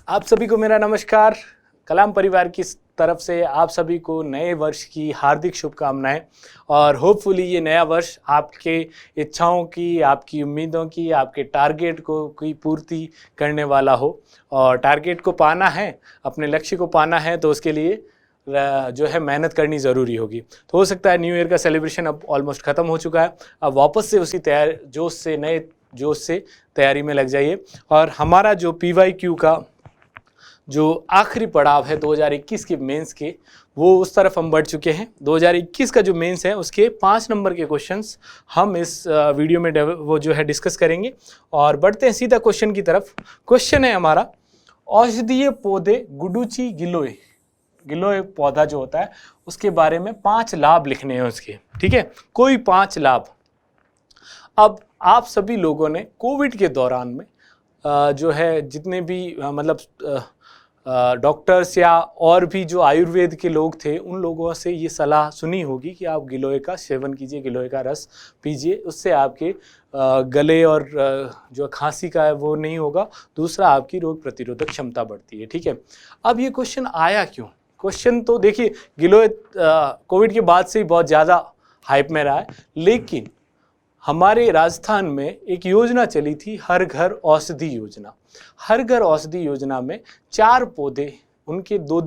आप सभी को मेरा नमस्कार। कलाम परिवार की तरफ से आप सभी को नए वर्ष की हार्दिक शुभकामनाएं और होपफुली ये नया वर्ष आपके इच्छाओं की, आपकी उम्मीदों की, आपके टारगेट को की पूर्ति करने वाला हो। और टारगेट को पाना है, अपने लक्ष्य को पाना है, तो उसके लिए जो है मेहनत करनी ज़रूरी होगी। तो हो सकता है न्यू ईयर का सेलिब्रेशन अब ऑलमोस्ट ख़त्म हो चुका है, अब वापस से उसी नए जोश से तैयारी में लग जाइए। और हमारा जो PYQ का जो आखिरी पड़ाव है 2021 के मेंस के, वो उस तरफ हम बढ़ चुके हैं। 2021 का जो मेंस है उसके 5 नंबर के क्वेश्चंस हम इस वीडियो में वो जो है डिस्कस करेंगे। और बढ़ते हैं सीधा क्वेश्चन की तरफ। क्वेश्चन है हमारा, औषधीय पौधे गुडुचि गिलोय, गिलोय पौधा जो होता है उसके बारे में 5 लाभ लिखने हैं उसके, ठीक है, कोई 5 लाभ। अब आप सभी लोगों ने कोविड के दौरान में जो है जितने भी डॉक्टर्स या और भी जो आयुर्वेद के लोग थे, उन लोगों से ये सलाह सुनी होगी कि आप गिलोय का सेवन कीजिए, गिलोय का रस पीजिए, उससे आपके गले और जो खांसी का है वो नहीं होगा। दूसरा, आपकी रोग प्रतिरोधक क्षमता बढ़ती है, ठीक है। अब ये क्वेश्चन आया क्यों? क्वेश्चन तो देखिए, गिलोय कोविड के बाद से ही बहुत ज़्यादा हाइप में रहा है, लेकिन हमारे राजस्थान में एक योजना चली थी, हर घर औषधि योजना। हर घर औषधि योजना में 4 पौधे, उनके दो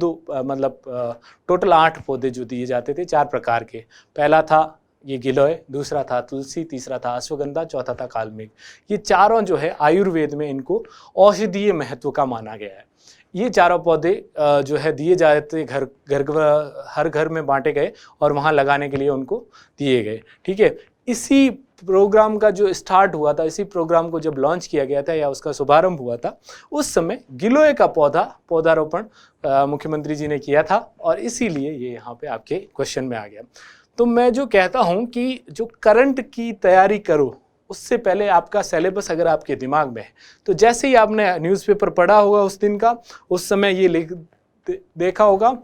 टोटल 8 पौधे जो दिए जाते थे 4 प्रकार के। पहला था ये गिलोय, दूसरा था तुलसी, तीसरा था अश्वगंधा, चौथा था कालमेघ। ये चारों जो है आयुर्वेद में इनको औषधीय महत्व का माना गया है। ये चारों पौधे जो है दिए जाते हर घर में बांटे गए और वहाँ लगाने के लिए उनको दिए गए, ठीक है। इसी प्रोग्राम का जो स्टार्ट हुआ था, इसी प्रोग्राम को जब लॉन्च किया गया था या उसका शुभारंभ हुआ था, उस समय गिलोय का पौधारोपण मुख्यमंत्री जी ने किया था और इसीलिए ये यहाँ पे आपके क्वेश्चन में आ गया। तो मैं जो कहता हूँ कि जो करंट की तैयारी करो, उससे पहले आपका सिलेबस अगर आपके दिमाग में है, तो जैसे ही आपने न्यूज़पेपर पढ़ा होगा उस दिन का, उस समय ये देखा होगा,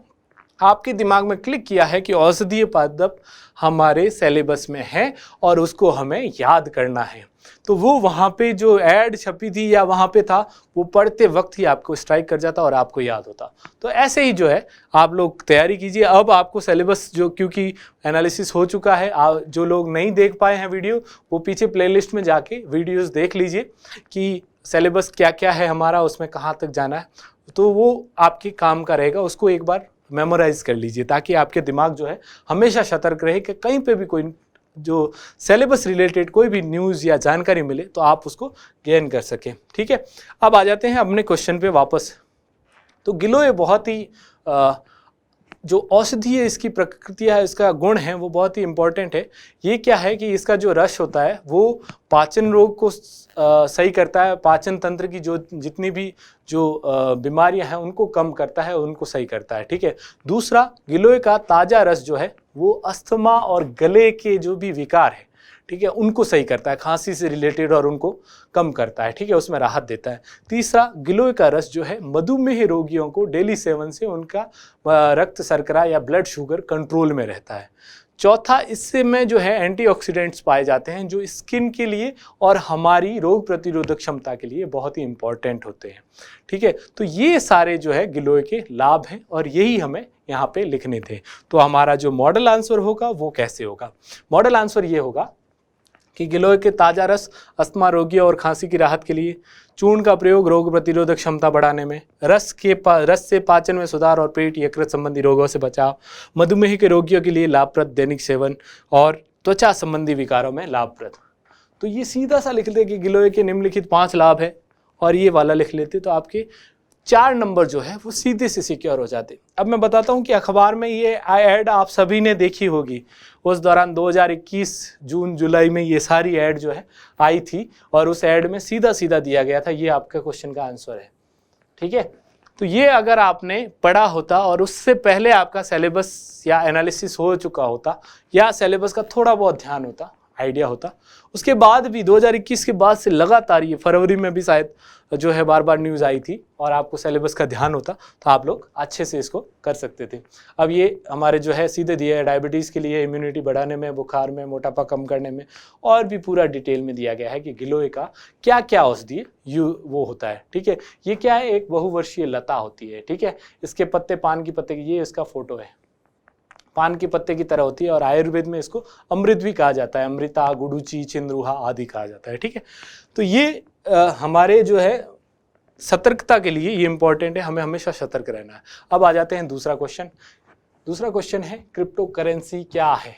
आपके दिमाग में क्लिक किया है कि औषधीय पादप हमारे सिलेबस में है और उसको हमें याद करना है। तो वो वहाँ पे जो ऐड छपी थी या वहाँ पे था, वो पढ़ते वक्त ही आपको स्ट्राइक कर जाता और आपको याद होता। तो ऐसे ही जो है आप लोग तैयारी कीजिए। अब आपको सिलेबस जो, क्योंकि एनालिसिस हो चुका है, जो लोग नहीं देख पाए हैं वीडियो, वो पीछे प्लेलिस्ट में जाके वीडियोज़ देख लीजिए कि सिलेबस क्या क्या है हमारा, उसमें कहाँ तक जाना है। तो वो आपके काम का रहेगा, उसको एक बार मेमोराइज कर लीजिए ताकि आपके दिमाग जो है हमेशा सतर्क रहे कि कहीं पे भी कोई जो सिलेबस रिलेटेड कोई भी न्यूज़ या जानकारी मिले तो आप उसको गेन कर सकें, ठीक है। अब आ जाते हैं अपने क्वेश्चन पे वापस। तो गिलोय बहुत ही जो औषधीय इसकी प्रकृति है, इसका गुण है, वो बहुत ही इम्पोर्टेंट है। ये क्या है कि इसका जो रस होता है वो पाचन रोग को सही करता है, पाचन तंत्र की जो जितनी भी जो बीमारियां हैं उनको कम करता है, उनको सही करता है, ठीक है। दूसरा, गिलोय का ताज़ा रस जो है वो अस्थमा और गले के जो भी विकार है, ठीक है, उनको सही करता है, खांसी से रिलेटेड, और उनको कम करता है, ठीक है, उसमें राहत देता है। तीसरा, गिलोय का रस जो है मधुमेह रोगियों को डेली सेवन से उनका रक्त शर्करा या ब्लड शुगर कंट्रोल में रहता है। चौथा, इससे में जो है एंटीऑक्सीडेंट्स पाए जाते हैं जो स्किन के लिए और हमारी रोग प्रतिरोधक क्षमता के लिए बहुत ही इंपॉर्टेंट होते हैं, ठीक है। तो ये सारे जो है गिलोय के लाभ हैं और यही हमें यहाँ पे लिखने थे। तो हमारा जो मॉडल आंसर होगा वो कैसे होगा? मॉडल आंसर ये होगा कि गिलोय के ताज़ा रस अस्थमा रोगियों और खांसी की राहत के लिए, चूर्ण का प्रयोग रोग प्रतिरोधक क्षमता बढ़ाने में, रस से पाचन में सुधार और पेट यकृत संबंधी रोगों से बचाव, मधुमेह के रोगियों के लिए लाभप्रद दैनिक सेवन और त्वचा संबंधी विकारों में लाभप्रद। तो ये सीधा सा लिख लेते कि गिलोय के निम्नलिखित 5 लाभ है और ये वाला लिख लेते तो आपके 4 नंबर जो है वो सीधे से सिक्योर हो जाते। अब मैं बताता हूँ कि अखबार में ये ऐड आप सभी ने देखी होगी, उस दौरान 2021 जून जुलाई में ये सारी ऐड जो है आई थी और उस ऐड में सीधा सीधा दिया गया था ये आपका क्वेश्चन का आंसर है, ठीक है। तो ये अगर आपने पढ़ा होता और उससे पहले आपका सिलेबस या एनालिसिस हो चुका होता या सिलेबस का थोड़ा बहुत ध्यान होता, आइडिया होता। उसके बाद भी 2021 के बाद से लगातार, ये फरवरी में भी शायद जो है बार बार न्यूज़ आई थी और आपको सिलेबस का ध्यान होता तो आप लोग अच्छे से इसको कर सकते थे। अब ये हमारे जो है सीधे दिया है डायबिटीज़ के लिए, इम्यूनिटी बढ़ाने में, बुखार में, मोटापा कम करने में, और भी पूरा डिटेल में दिया गया है कि गिलोय का क्या क्या औषधीय वो होता है। ठीक है, ये क्या है, एक बहुवर्षीय लता होती है। ठीक है, इसके पत्ते पान की पत्ते की, ये इसका फोटो है, पान के पत्ते की तरह होती है और आयुर्वेद में इसको अमृत भी कहा जाता है, अमृता, गुडुचि, चिंद्रुहा आदि कहा जाता है। ठीक है, तो ये हमारे जो है सतर्कता के लिए ये इंपॉर्टेंट है, हमें हमेशा सतर्क रहना है। अब आ जाते हैं दूसरा क्वेश्चन। दूसरा क्वेश्चन है क्रिप्टो करेंसी क्या है।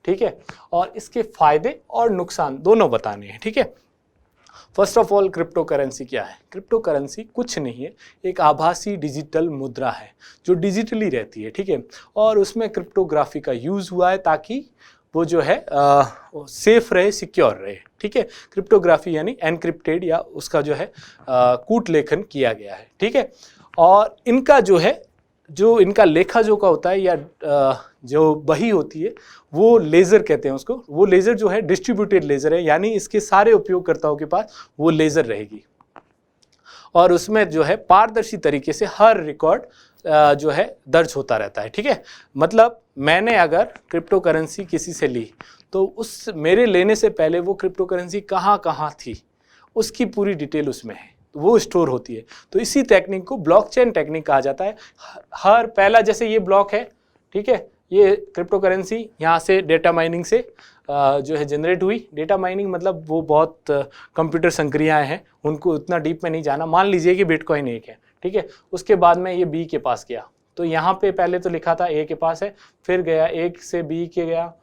ठीक है, और इसके फायदे और नुकसान दोनों बताने हैं। ठीक है, first of all crypto currency क्या है। क्रिप्टो करेंसी कुछ नहीं है, एक आभासी डिजिटल मुद्रा है जो डिजिटली रहती है। ठीक है, और उसमें क्रिप्टोग्राफी का यूज़ हुआ है ताकि वो जो है सेफ रहे, सिक्योर रहे। ठीक है, क्रिप्टोग्राफी यानी एनक्रिप्टेड या उसका जो है कूट लेखन किया गया है। ठीक है, और इनका जो है, जो इनका लेखा जोखा होता है या जो बही होती है वो लेज़र कहते हैं उसको, वो लेज़र जो है डिस्ट्रीब्यूटेड लेज़र है, यानी इसके सारे उपयोगकर्ताओं के पास वो लेज़र रहेगी और उसमें जो है पारदर्शी तरीके से हर रिकॉर्ड जो है दर्ज होता रहता है। ठीक है, मतलब मैंने अगर क्रिप्टो करेंसी किसी से ली तो उस मेरे लेने से पहले वो क्रिप्टो करेंसी कहाँ कहाँ थी उसकी पूरी डिटेल उसमें है, वो स्टोर होती है। तो इसी टेक्निक को ब्लॉकचेन टेक्निक कहा जाता है। हर पहला जैसे ये ब्लॉक है, ठीक है, ये क्रिप्टो करेंसी यहाँ से डेटा माइनिंग से जो है जनरेट हुई। डेटा माइनिंग मतलब वो बहुत कंप्यूटर संक्रियाएं हैं, उनको उतना डीप में नहीं जाना। मान लीजिए कि बिटकॉइन एक है, ठीक है, उसके बाद में ये बी के पास गया, तो यहाँ पे पहले तो लिखा था ए के पास है, फिर गया ए से बी के गया,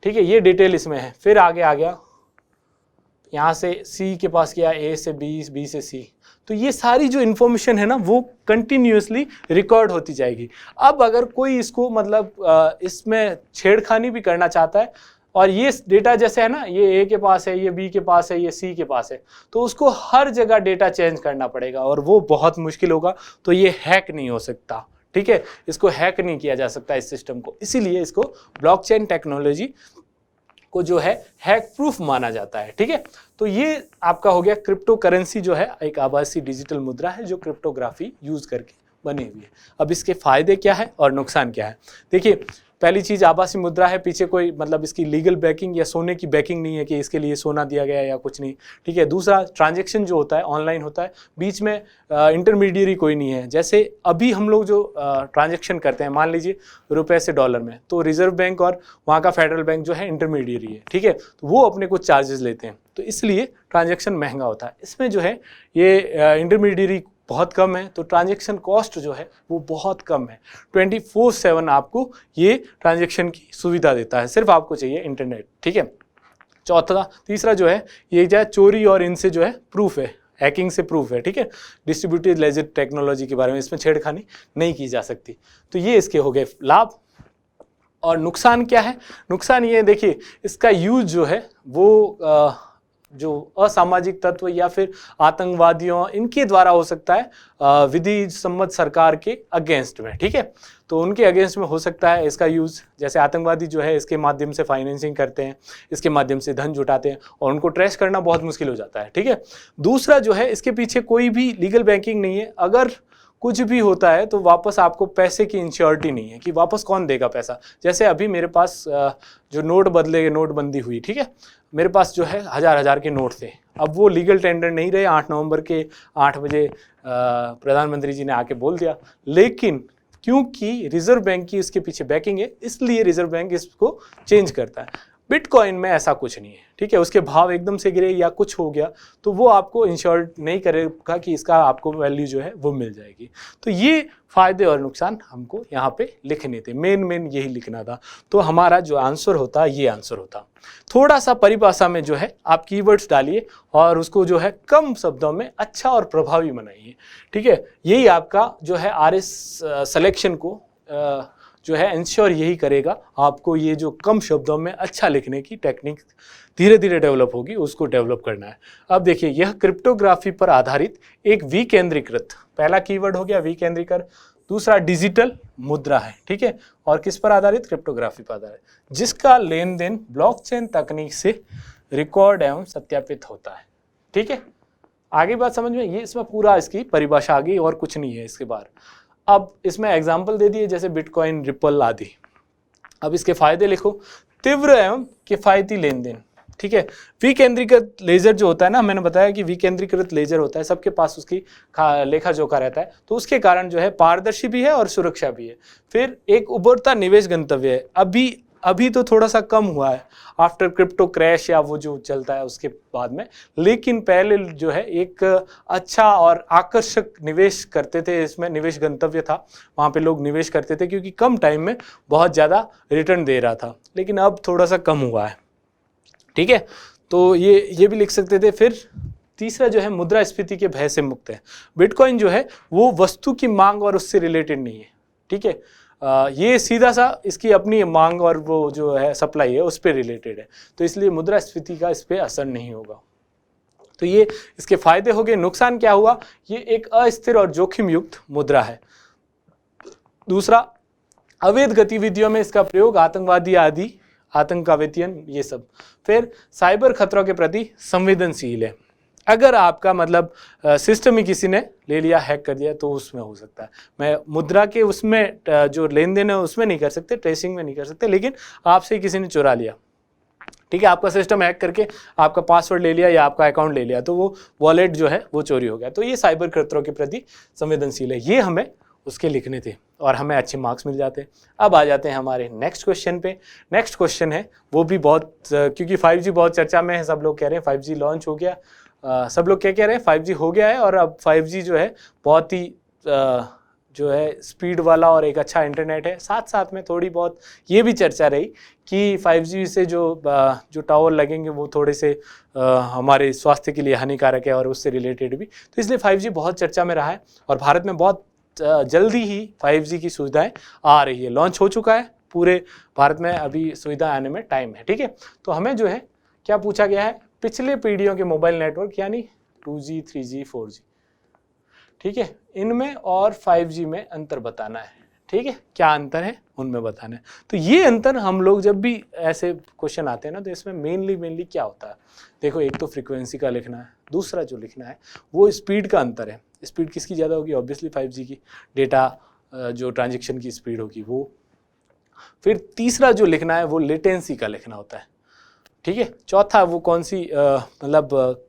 ठीक है, ये डिटेल इसमें है। फिर आगे आ गया, यहाँ से सी के पास गया, ए से बी, बी से सी। तो ये सारी जो इन्फॉर्मेशन है ना वो कंटिन्यूसली रिकॉर्ड होती जाएगी। अब अगर कोई इसको मतलब इसमें छेड़खानी भी करना चाहता है और ये डेटा जैसे है ना, ये ए के पास है, ये बी के पास है, ये सी के पास है, तो उसको हर जगह डेटा चेंज करना पड़ेगा और वो बहुत मुश्किल होगा। तो ये हैक नहीं हो सकता। ठीक है, इसको हैक नहीं किया जा सकता इस सिस्टम को, इसीलिए इसको ब्लॉकचेन टेक्नोलॉजी को जो है हैक प्रूफ माना जाता है। ठीक है, तो ये आपका हो गया क्रिप्टो करेंसी, जो है एक आभासी डिजिटल मुद्रा है जो क्रिप्टोग्राफी यूज करके बनी हुई है। अब इसके फायदे क्या है और नुकसान क्या है। देखिए, पहली चीज आभासी मुद्रा है, पीछे कोई मतलब इसकी लीगल बैकिंग या सोने की बैकिंग नहीं है कि इसके लिए सोना दिया गया है या कुछ नहीं। ठीक है, दूसरा ट्रांजैक्शन जो होता है ऑनलाइन होता है, बीच में इंटरमीडियरी कोई नहीं है। जैसे अभी हम लोग जो ट्रांजैक्शन करते हैं, मान लीजिए रुपए से डॉलर में, तो रिजर्व बैंक और वहाँ का फेडरल बैंक जो है इंटरमीडियरी है। ठीक है, तो वो अपने कुछ चार्जेस लेते हैं, तो इसलिए ट्रांजैक्शन महंगा होता है। इसमें जो है ये इंटरमीडियरी बहुत कम है, तो ट्रांजैक्शन कॉस्ट जो है वो बहुत कम है। 24/7 आपको ये ट्रांजैक्शन की सुविधा देता है, सिर्फ आपको चाहिए इंटरनेट। ठीक है, तीसरा जो है ये जो है चोरी और इनसे जो है प्रूफ है, हैकिंग से प्रूफ है। ठीक है, डिस्ट्रीब्यूटेड लेजर टेक्नोलॉजी के बारे में, इसमें छेड़खानी नहीं की जा सकती। तो ये इसके हो गए लाभ। और नुकसान क्या है। नुकसान ये देखिए, इसका यूज जो है वो जो असामाजिक तत्व या फिर आतंकवादियों इनके द्वारा हो सकता है विधि सम्मत सरकार के अगेंस्ट में। ठीक है, तो उनके अगेंस्ट में हो सकता है इसका यूज़। जैसे आतंकवादी जो है इसके माध्यम से फाइनेंसिंग करते हैं, इसके माध्यम से धन जुटाते हैं और उनको ट्रेस करना बहुत मुश्किल हो जाता है। ठीक है, दूसरा जो है इसके पीछे कोई भी लीगल बैकिंग नहीं है। अगर कुछ भी होता है तो वापस आपको पैसे की इंश्योरिटी नहीं है कि वापस कौन देगा पैसा। जैसे अभी मेरे पास जो नोटबंदी हुई, ठीक है, मेरे पास जो है हजार के नोट थे। अब वो लीगल टेंडर नहीं रहे, 8 नवंबर के 8 बजे प्रधानमंत्री जी ने आके बोल दिया, लेकिन क्योंकि रिजर्व बैंक की इसके पीछे बैकिंग है, इसलिए रिजर्व बैंक इसको चेंज करता है। बिटकॉइन में ऐसा कुछ नहीं है। ठीक है, उसके भाव एकदम से गिरे या कुछ हो गया तो वो आपको इंश्योर नहीं करेगा कि इसका आपको वैल्यू जो है वो मिल जाएगी। तो ये फायदे और नुकसान हमको यहाँ पे लिखने थे, मेन यही लिखना था। तो हमारा जो आंसर होता ये आंसर होता। थोड़ा सा परिभाषा में जो है आप कीवर्ड्स डालिए और उसको जो है कम शब्दों में अच्छा और प्रभावी बनाइए। ठीक है, यही आपका जो है RS सिलेक्शन को जो है इंश्योर यही करेगा। आपको ये जो कम शब्दों में अच्छा लिखने की टेक्निक धीरे धीरे डेवलप होगी, उसको डेवलप करना है। अब देखिए, यह क्रिप्टोग्राफी पर आधारित एक विकेंद्रीकृत, पहला कीवर्ड हो गया विकेंद्रीकृत, दूसरा डिजिटल मुद्रा है, ठीक है, और किस पर आधारित, क्रिप्टोग्राफी पर आधारित, जिसका लेन देन ब्लॉकचेन तकनीक से रिकॉर्ड एवं सत्यापित होता है, ठीक है। आगे बात समझ में, ये इसमें पूरा इसकी परिभाषा आ गई और कुछ नहीं है इसके बाहर। अब इसमें एग्जाम्पल दे दिए जैसे बिटकॉइन, रिपल आदि। अब इसके फायदे लिखो, तीव्र एवं किफायती लेन देन, ठीक है। विकेंद्रीकृत लेजर जो होता है ना, मैंने बताया कि विकेंद्रीकृत लेजर होता है, सबके पास उसकी लेखा जोखा रहता है, तो उसके कारण जो है पारदर्शी भी है और सुरक्षा भी है। फिर एक उभरता निवेश गंतव्य है, अभी तो थोड़ा सा कम हुआ है आफ्टर क्रिप्टो क्रैश या वो जो चलता है उसके बाद में, लेकिन पहले जो है एक अच्छा और आकर्षक निवेश करते थे, इसमें निवेश गंतव्य था, वहाँ पे लोग निवेश करते थे क्योंकि कम टाइम में बहुत ज़्यादा रिटर्न दे रहा था, लेकिन अब थोड़ा सा कम हुआ है, ठीक है। तो ये भी लिख सकते थे। फिर तीसरा जो है मुद्रास्फीति के भय से मुक्त है। बिटकॉइन जो है वो वस्तु की मांग और उससे रिलेटेड नहीं है, ठीक है। ये सीधा सा इसकी अपनी मांग और वो जो है सप्लाई है उस पर रिलेटेड है, तो इसलिए मुद्रास्फीति का इस पर असर नहीं होगा। तो ये इसके फायदे हो गए। नुकसान क्या हुआ, ये एक अस्थिर और जोखिम युक्त मुद्रा है। दूसरा, अवैध गतिविधियों में इसका प्रयोग, आतंकवादी आदि, आतंक का वेतन, ये सब। फिर साइबर खतरों के प्रति संवेदनशील है। अगर आपका मतलब सिस्टम ही किसी ने ले लिया, हैक कर दिया, तो उसमें हो सकता है। मैं मुद्रा के उसमें जो लेन देन है उसमें नहीं कर सकते, ट्रेसिंग में नहीं कर सकते, लेकिन आपसे किसी ने चुरा लिया, ठीक है, आपका सिस्टम हैक करके आपका पासवर्ड ले लिया या आपका अकाउंट ले लिया, तो वो वॉलेट जो है वो चोरी हो गया, तो ये साइबर खतरों के प्रति संवेदनशील है। ये हमें उसके लिखने थे और हमें अच्छे मार्क्स मिल जाते। अब आ जाते हैं हमारे नेक्स्ट क्वेश्चन पे। नेक्स्ट क्वेश्चन है वो भी बहुत, क्योंकि 5G बहुत चर्चा में है, सब लोग कह रहे हैं 5G लॉन्च हो गया, सब लोग क्या कह रहे हैं 5G हो गया है, और अब 5G जो है बहुत ही जो है स्पीड वाला और एक अच्छा इंटरनेट है। साथ साथ में थोड़ी बहुत ये भी चर्चा रही कि 5G से जो टावर लगेंगे वो थोड़े से हमारे स्वास्थ्य के लिए हानिकारक है और उससे रिलेटेड भी, तो इसलिए 5G बहुत चर्चा में रहा है और भारत में बहुत जल्दी ही 5G की सुविधाएं आ रही है, लॉन्च हो चुका है पूरे भारत में, अभी सुविधा आने में टाइम है, ठीक है। तो हमें जो है क्या पूछा गया है, पिछले पीढ़ियों के मोबाइल नेटवर्क यानी 2G, 3G, 4G, ठीक है, इनमें और 5G में अंतर बताना है, ठीक है, क्या अंतर है उनमें बताना है। तो ये अंतर हम लोग जब भी ऐसे क्वेश्चन आते हैं ना, तो इसमें मेनली क्या होता है, देखो एक तो फ्रीक्वेंसी का लिखना है, दूसरा जो लिखना है वो स्पीड का अंतर है। स्पीड किसकी ज़्यादा होगी, ऑब्वियसली 5G की, डेटा जो ट्रांजेक्शन की स्पीड होगी वो। फिर तीसरा जो लिखना है वो लेटेंसी का लिखना होता है, ठीक है। चौथा वो कौन सी मतलब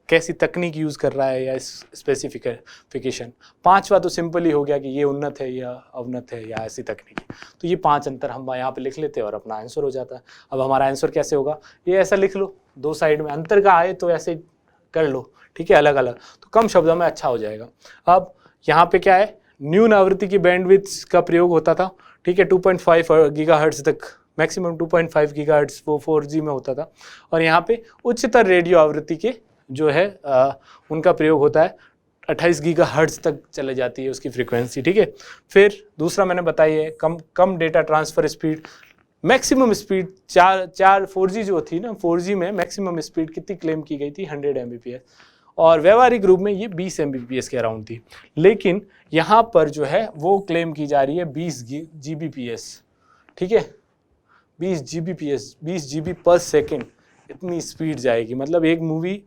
कैसी तकनीक यूज़ कर रहा है या स्पेसिफिकेशन। पांचवा तो सिंपल ही हो गया कि ये उन्नत है या अवनत है या ऐसी तकनीक है। तो ये 5 अंतर हम यहाँ पे लिख लेते हैं और अपना आंसर हो जाता है। अब हमारा आंसर कैसे होगा, ये ऐसा लिख लो, 2 साइड में अंतर का आए तो ऐसे कर लो, ठीक है, अलग अलग, तो कम शब्दों में अच्छा हो जाएगा। अब यहाँ पे क्या है, न्यून आवृत्ति की बैंडविड्थ का प्रयोग होता था, ठीक है, 2.5 गीगाहर्ट्ज तक, मैक्सिमम 2.5 गीगाहर्ट्ज वो 4G में होता था, और यहाँ पे उच्चतर रेडियो आवृत्ति के जो है उनका प्रयोग होता है, 28 गीगाहर्ट्ज तक चले जाती है उसकी फ्रीक्वेंसी, ठीक है। फिर दूसरा मैंने बताई है कम data transfer speed, maximum speed 4G जो थी ना, 4G में मैक्सिमम स्पीड कितनी क्लेम की गई थी, 100 Mbps, और व्यवहारिक रूप में ये 20 Mbps के अराउंड थी, लेकिन यहाँ पर जो है वो क्लेम की जा रही है 20 Gbps, ठीक है, 20 Gbps, 20 GB पर सेकेंड, इतनी स्पीड जाएगी। मतलब एक मूवी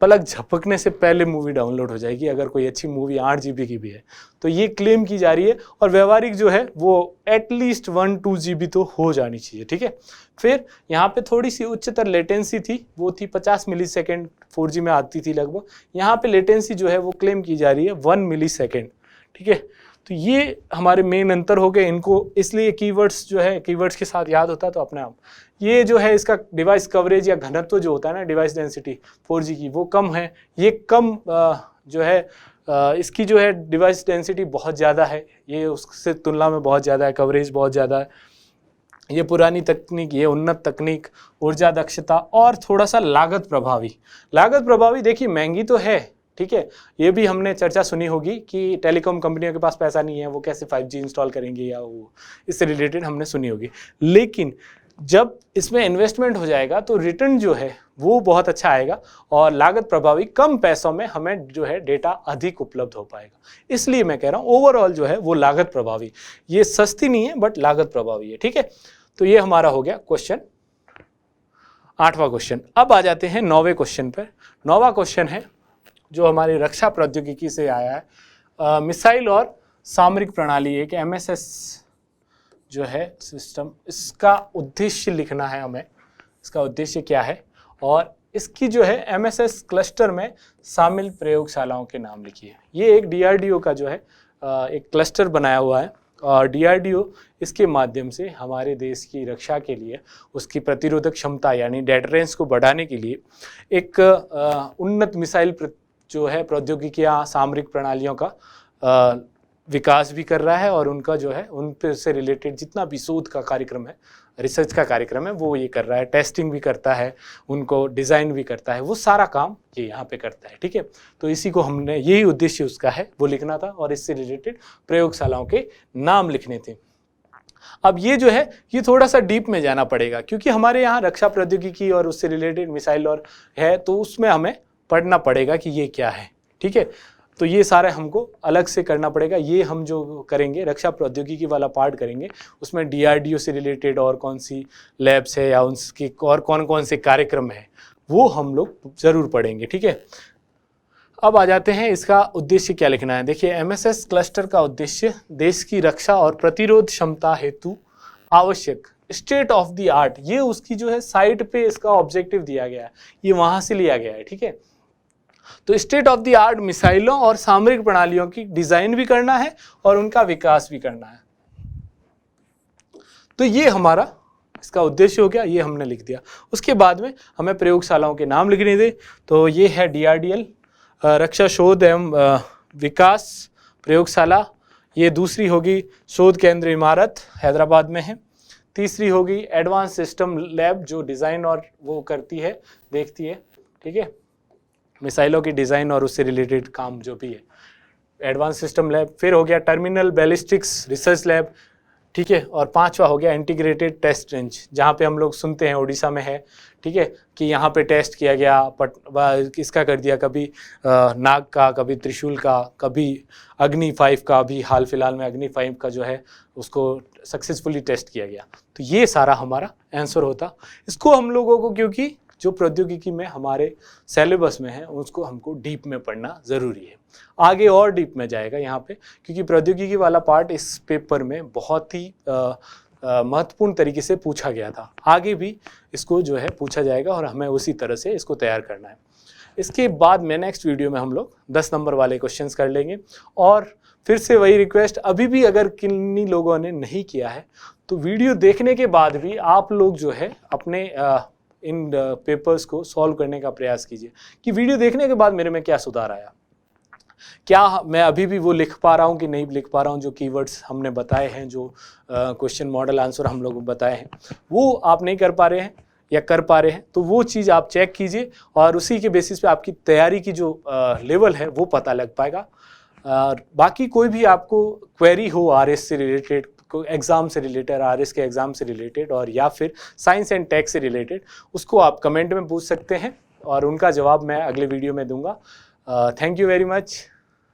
पलक झपकने से पहले मूवी डाउनलोड हो जाएगी, अगर कोई अच्छी मूवी 8 GB की भी है तो ये क्लेम की जा रही है, और व्यवहारिक जो है वो एटलीस्ट 1-2 GB तो हो जानी चाहिए, ठीक है। फिर यहाँ पे थोड़ी सी उच्चतर लेटेंसी थी, वो थी 50 मिलीसेकेंड, 4G में आती थी लगभग, यहाँ पे लेटेंसी जो है वो क्लेम की जा रही है 1 मिलीसेकेंड, ठीक है। तो ये हमारे मेन अंतर हो गए, इनको इसलिए कीवर्ड्स जो है कीवर्ड्स के साथ याद होता है तो अपने आप। ये जो है इसका डिवाइस कवरेज या घनत्व जो होता है ना, डिवाइस डेंसिटी 4G की, वो कम है, ये कम जो है इसकी जो है डिवाइस डेंसिटी बहुत ज़्यादा है, ये उससे तुलना में बहुत ज़्यादा है, कवरेज बहुत ज़्यादा है। ये पुरानी तकनीक, ये उन्नत तकनीक, ऊर्जा दक्षता और थोड़ा सा लागत प्रभावी देखिए महंगी तो है, ठीक है, ये भी हमने चर्चा सुनी होगी कि टेलीकॉम कंपनियों के पास पैसा नहीं है, वो कैसे 5G इंस्टॉल करेंगे, या वो इससे रिलेटेड हमने सुनी होगी, लेकिन जब इसमें इन्वेस्टमेंट हो जाएगा तो रिटर्न जो है वो बहुत अच्छा आएगा और लागत प्रभावी, कम पैसों में हमें जो है डेटा अधिक उपलब्ध हो पाएगा। इसलिए मैं कह रहा हूँ ओवरऑल जो है वो लागत प्रभावी, ये सस्ती नहीं है बट लागत प्रभावी है। ठीक है, तो ये हमारा हो गया क्वेश्चन, 8वां क्वेश्चन। अब आ जाते हैं 9वें क्वेश्चन पर। 9वां क्वेश्चन है जो हमारी रक्षा प्रौद्योगिकी से आया है, मिसाइल और सामरिक प्रणाली, एक MSS जो है सिस्टम, इसका उद्देश्य लिखना है हमें, इसका उद्देश्य क्या है और इसकी जो है MSS क्लस्टर में शामिल प्रयोगशालाओं के नाम लिखिए। ये एक DRDO का जो है एक क्लस्टर बनाया हुआ है और DRDO इसके माध्यम से हमारे देश की रक्षा के लिए, उसकी प्रतिरोधक क्षमता यानी डेटरेंस को बढ़ाने के लिए एक उन्नत मिसाइल जो है प्रौद्योगिकियाँ, सामरिक प्रणालियों का विकास भी कर रहा है और उनका जो है उन पर से रिलेटेड जितना भी शोध का कार्यक्रम है, रिसर्च का कार्यक्रम है, वो ये कर रहा है, टेस्टिंग भी करता है, उनको डिज़ाइन भी करता है, वो सारा काम ये यहाँ पे करता है। ठीक है, तो इसी को हमने, यही उद्देश्य उसका है वो लिखना था और इससे रिलेटेड प्रयोगशालाओं के नाम लिखने थे। अब ये जो है ये थोड़ा सा डीप में जाना पड़ेगा क्योंकि हमारे यहाँ रक्षा प्रौद्योगिकी और उससे रिलेटेड मिसाइल और है, तो उसमें हमें पढ़ना पड़ेगा कि ये क्या है। ठीक है, तो ये सारे हमको अलग से करना पड़ेगा। ये हम जो करेंगे रक्षा प्रौद्योगिकी वाला पार्ट करेंगे, उसमें DRDO से रिलेटेड और कौन सी लैब्स है या उनकी और कौन कौन से कार्यक्रम है वो हम लोग ज़रूर पढ़ेंगे। ठीक है, अब आ जाते हैं इसका उद्देश्य क्या लिखना है। देखिए, MSS क्लस्टर का उद्देश्य देश की रक्षा और प्रतिरोध क्षमता हेतु आवश्यक स्टेट ऑफ द आर्ट, ये उसकी जो है साइट पे इसका ऑब्जेक्टिव दिया गया है, ये वहाँ से लिया गया है। ठीक है, तो स्टेट ऑफ द आर्ट मिसाइलों और सामरिक प्रणालियों की डिजाइन भी करना है और उनका विकास भी करना है। तो ये हमारा इसका उद्देश्य हो गया, ये हमने लिख दिया। उसके बाद में हमें प्रयोगशालाओं के नाम लिखने थे, तो ये है DRDL रक्षा शोध एवं विकास प्रयोगशाला, ये दूसरी होगी शोध केंद्र इमारत हैदराबाद में है, तीसरी होगी एडवांस सिस्टम लैब जो डिज़ाइन और वो करती है, देखती है। ठीक है, मिसाइलों की डिज़ाइन और उससे रिलेटेड काम जो भी है, एडवांस सिस्टम लैब। फिर हो गया टर्मिनल बैलिस्टिक्स रिसर्च लैब। ठीक है, और 5वां हो गया इंटीग्रेटेड टेस्ट रेंज, जहाँ पे हम लोग सुनते हैं उड़ीसा में है। ठीक है, कि यहाँ पे टेस्ट किया गया, किसका कर दिया, कभी नाग का, कभी त्रिशूल का, कभी अग्नि 5 का, अभी हाल फिलहाल में अग्नि 5 का जो है उसको सक्सेसफुली टेस्ट किया गया। तो ये सारा हमारा आंसर होता। इसको हम लोगों को, क्योंकि जो प्रौद्योगिकी में हमारे सिलेबस में है उसको हमको डीप में पढ़ना ज़रूरी है। आगे और डीप में जाएगा यहाँ पे, क्योंकि प्रौद्योगिकी वाला पार्ट इस पेपर में बहुत ही महत्वपूर्ण तरीके से पूछा गया था। आगे भी इसको जो है पूछा जाएगा और हमें उसी तरह से इसको तैयार करना है। इसके बाद में नेक्स्ट वीडियो में हम लोग 10 नंबर वाले क्वेश्चंस कर लेंगे। और फिर से वही रिक्वेस्ट, अभी भी अगर किन्हीं लोगों ने नहीं किया है तो वीडियो देखने के बाद भी आप लोग जो है अपने इन पेपर्स को सॉल्व करने का प्रयास कीजिए कि वीडियो देखने के बाद मेरे में क्या सुधार आया, क्या मैं अभी भी वो लिख पा रहा हूँ कि नहीं लिख पा रहा हूँ, जो कीवर्ड्स हमने बताए हैं, जो क्वेश्चन मॉडल आंसर हम लोग बताए हैं वो आप नहीं कर पा रहे हैं या कर पा रहे हैं, तो वो चीज़ आप चेक कीजिए और उसी के बेसिस पे आपकी तैयारी की जो लेवल है वो पता लग पाएगा। बाकी कोई भी आपको क्वेरी हो RS से रिलेटेड, एग्ज़ाम से रिलेटेड, RS के एग्ज़ाम से रिलेटेड और या फिर साइंस एंड टेक से रिलेटेड, उसको आप कमेंट में पूछ सकते हैं और उनका जवाब मैं अगले वीडियो में दूंगा। Thank you very much.